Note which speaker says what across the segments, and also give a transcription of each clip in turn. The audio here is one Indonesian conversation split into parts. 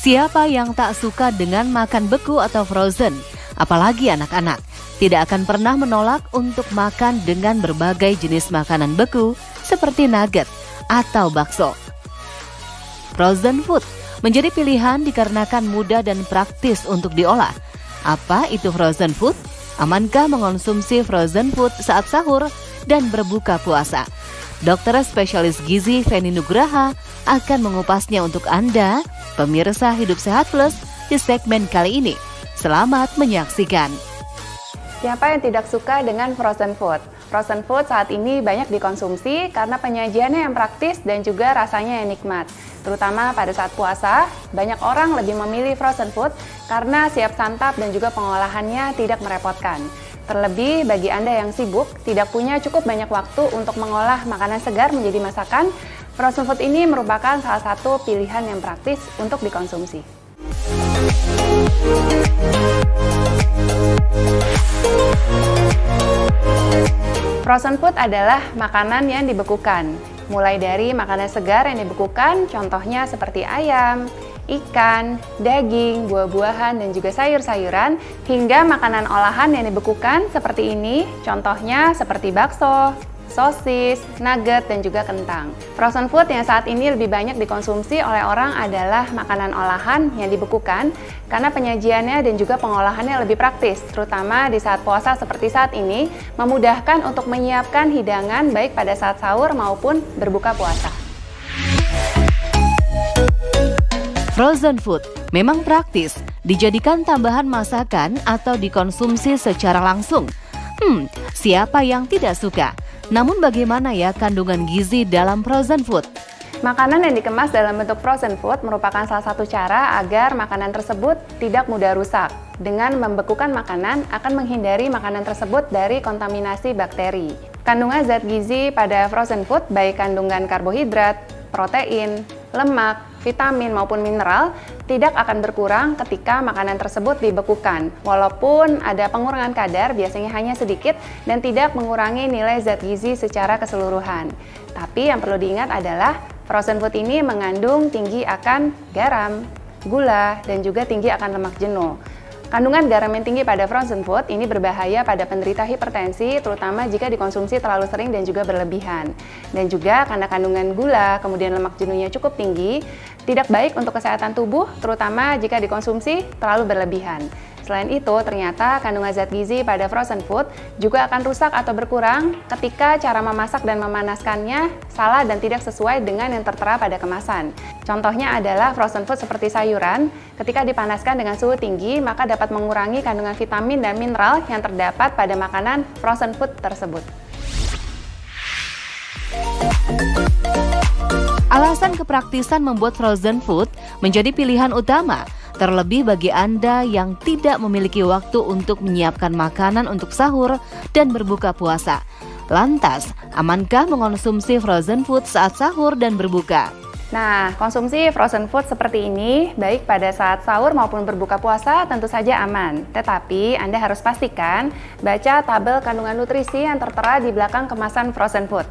Speaker 1: Siapa yang tak suka dengan makan beku atau frozen? Apalagi anak-anak, tidak akan pernah menolak untuk makan dengan berbagai jenis makanan beku seperti nugget atau bakso. Frozen food menjadi pilihan dikarenakan mudah dan praktis untuk diolah. Apa itu frozen food? Amankah mengonsumsi frozen food saat sahur dan berbuka puasa? Dokter spesialis gizi Feni Nugraha akan mengupasnya untuk Anda, pemirsa Hidup Sehat Plus, di segmen kali ini. Selamat menyaksikan.
Speaker 2: Siapa yang tidak suka dengan frozen food? Frozen food saat ini banyak dikonsumsi karena penyajiannya yang praktis dan juga rasanya yang nikmat. Terutama pada saat puasa, banyak orang lebih memilih frozen food karena siap santap dan juga pengolahannya tidak merepotkan. Terlebih bagi Anda yang sibuk, tidak punya cukup banyak waktu untuk mengolah makanan segar menjadi masakan, frozen food ini merupakan salah satu pilihan yang praktis untuk dikonsumsi. Frozen food adalah makanan yang dibekukan, mulai dari makanan segar yang dibekukan, contohnya seperti ayam, ikan, daging, buah-buahan, dan juga sayur-sayuran, hingga makanan olahan yang dibekukan seperti ini, contohnya seperti bakso, sosis, nugget, dan juga kentang. Frozen food yang saat ini lebih banyak dikonsumsi oleh orang adalah makanan olahan yang dibekukan karena penyajiannya dan juga pengolahannya lebih praktis, terutama di saat puasa seperti saat ini, memudahkan untuk menyiapkan hidangan baik pada saat sahur maupun berbuka puasa.
Speaker 1: Frozen food memang praktis, dijadikan tambahan masakan atau dikonsumsi secara langsung. Siapa yang tidak suka? Namun bagaimana ya kandungan gizi dalam frozen food?
Speaker 2: Makanan yang dikemas dalam bentuk frozen food merupakan salah satu cara agar makanan tersebut tidak mudah rusak. Dengan membekukan makanan akan menghindari makanan tersebut dari kontaminasi bakteri. Kandungan zat gizi pada frozen food baik kandungan karbohidrat, protein, lemak, vitamin maupun mineral tidak akan berkurang ketika makanan tersebut dibekukan. Walaupun ada pengurangan kadar, biasanya hanya sedikit dan tidak mengurangi nilai zat gizi secara keseluruhan. Tapi yang perlu diingat adalah frozen food ini mengandung tinggi akan garam, gula, dan juga tinggi akan lemak jenuh. Kandungan garam yang tinggi pada frozen food ini berbahaya pada penderita hipertensi, terutama jika dikonsumsi terlalu sering dan juga berlebihan. Dan juga karena kandungan gula, kemudian lemak jenuhnya cukup tinggi, tidak baik untuk kesehatan tubuh, terutama jika dikonsumsi terlalu berlebihan. Selain itu, ternyata kandungan zat gizi pada frozen food juga akan rusak atau berkurang ketika cara memasak dan memanaskannya salah dan tidak sesuai dengan yang tertera pada kemasan. Contohnya adalah frozen food seperti sayuran, ketika dipanaskan dengan suhu tinggi, maka dapat mengurangi kandungan vitamin dan mineral yang terdapat pada makanan frozen food tersebut.
Speaker 1: Alasan kepraktisan membuat frozen food menjadi pilihan utama, terlebih bagi Anda yang tidak memiliki waktu untuk menyiapkan makanan untuk sahur dan berbuka puasa. Lantas, amankah mengonsumsi frozen food saat sahur dan berbuka?
Speaker 2: Nah, konsumsi frozen food seperti ini, baik pada saat sahur maupun berbuka puasa, tentu saja aman. Tetapi, Anda harus pastikan baca tabel kandungan nutrisi yang tertera di belakang kemasan frozen food.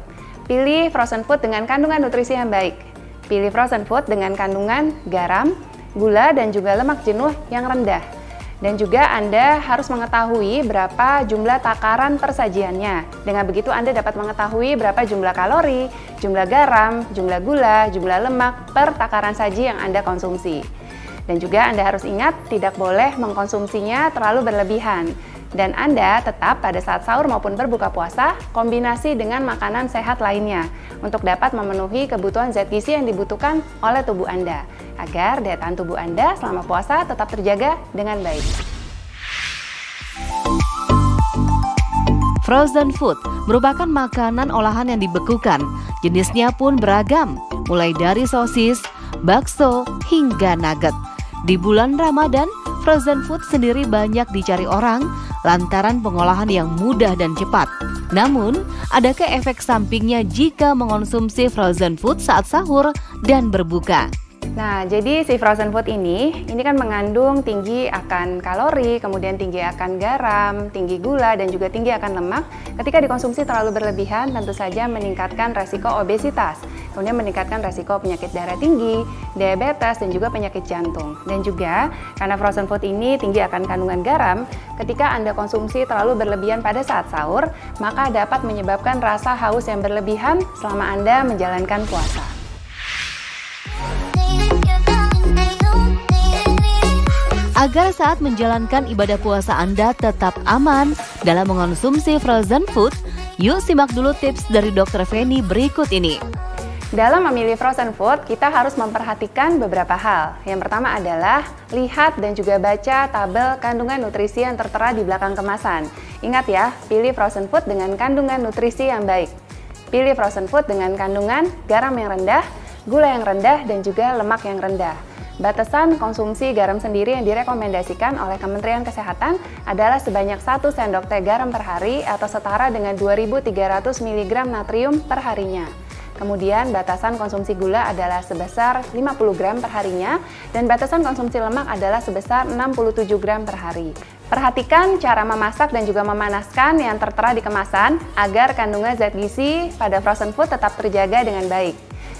Speaker 2: Pilih frozen food dengan kandungan nutrisi yang baik. Pilih frozen food dengan kandungan garam, gula, dan juga lemak jenuh yang rendah. Dan juga Anda harus mengetahui berapa jumlah takaran persajiannya. Dengan begitu Anda dapat mengetahui berapa jumlah kalori, jumlah garam, jumlah gula, jumlah lemak per takaran saji yang Anda konsumsi. Dan juga Anda harus ingat tidak boleh mengkonsumsinya terlalu berlebihan. Dan Anda tetap pada saat sahur maupun berbuka puasa kombinasi dengan makanan sehat lainnya untuk dapat memenuhi kebutuhan zat gizi yang dibutuhkan oleh tubuh Anda agar daya tahan tubuh Anda selama puasa tetap terjaga dengan baik.
Speaker 1: Frozen food merupakan makanan olahan yang dibekukan. Jenisnya pun beragam, mulai dari sosis, bakso, hingga nugget. Di bulan Ramadan, frozen food sendiri banyak dicari orang lantaran pengolahan yang mudah dan cepat. Namun, adakah efek sampingnya jika mengonsumsi frozen food saat sahur dan berbuka?
Speaker 2: Nah, jadi si frozen food ini kan mengandung tinggi akan kalori, kemudian tinggi akan garam, tinggi gula, dan juga tinggi akan lemak. Ketika dikonsumsi terlalu berlebihan, tentu saja meningkatkan resiko obesitas. kemudian meningkatkan resiko penyakit darah tinggi, diabetes, dan juga penyakit jantung. Dan juga karena frozen food ini tinggi akan kandungan garam, ketika Anda konsumsi terlalu berlebihan pada saat sahur, maka dapat menyebabkan rasa haus yang berlebihan selama Anda menjalankan puasa.
Speaker 1: Agar saat menjalankan ibadah puasa Anda tetap aman dalam mengonsumsi frozen food, yuk simak dulu tips dari Dr. Feni berikut ini.
Speaker 2: Dalam memilih frozen food, kita harus memperhatikan beberapa hal. Yang pertama adalah lihat dan juga baca tabel kandungan nutrisi yang tertera di belakang kemasan. Ingat ya, pilih frozen food dengan kandungan nutrisi yang baik. Pilih frozen food dengan kandungan garam yang rendah, gula yang rendah, dan juga lemak yang rendah. Batasan konsumsi garam sendiri yang direkomendasikan oleh Kementerian Kesehatan adalah sebanyak 1 sendok teh garam per hari atau setara dengan 2.300 mg natrium per harinya. Kemudian batasan konsumsi gula adalah sebesar 50 gram per harinya dan batasan konsumsi lemak adalah sebesar 67 gram per hari. Perhatikan cara memasak dan juga memanaskan yang tertera di kemasan agar kandungan zat gizi pada frozen food tetap terjaga dengan baik.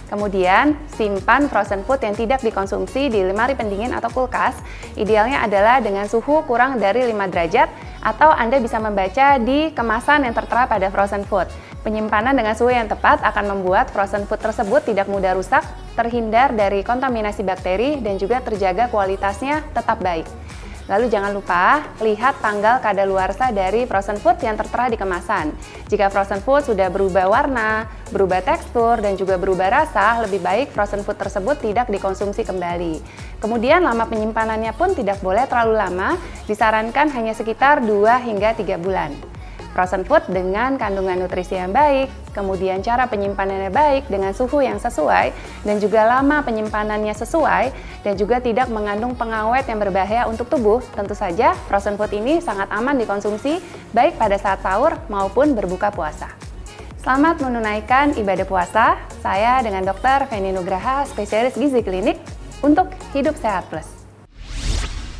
Speaker 2: Kemudian, simpan frozen food yang tidak dikonsumsi di lemari pendingin atau kulkas. Idealnya adalah dengan suhu kurang dari 5 derajat atau Anda bisa membaca di kemasan yang tertera pada frozen food. Penyimpanan dengan suhu yang tepat akan membuat frozen food tersebut tidak mudah rusak, terhindar dari kontaminasi bakteri, dan juga terjaga kualitasnya tetap baik. Lalu jangan lupa lihat tanggal kadaluarsa dari frozen food yang tertera di kemasan. Jika frozen food sudah berubah warna, berubah tekstur, dan juga berubah rasa, lebih baik frozen food tersebut tidak dikonsumsi kembali. Kemudian lama penyimpanannya pun tidak boleh terlalu lama, disarankan hanya sekitar 2 hingga 3 bulan. Frozen food dengan kandungan nutrisi yang baik, kemudian cara penyimpanannya baik dengan suhu yang sesuai, dan juga lama penyimpanannya sesuai, dan juga tidak mengandung pengawet yang berbahaya untuk tubuh. Tentu saja, frozen food ini sangat aman dikonsumsi, baik pada saat sahur maupun berbuka puasa. Selamat menunaikan ibadah puasa. Saya dengan Dr. Feni Nugraha, spesialis gizi klinik, untuk Hidup Sehat Plus.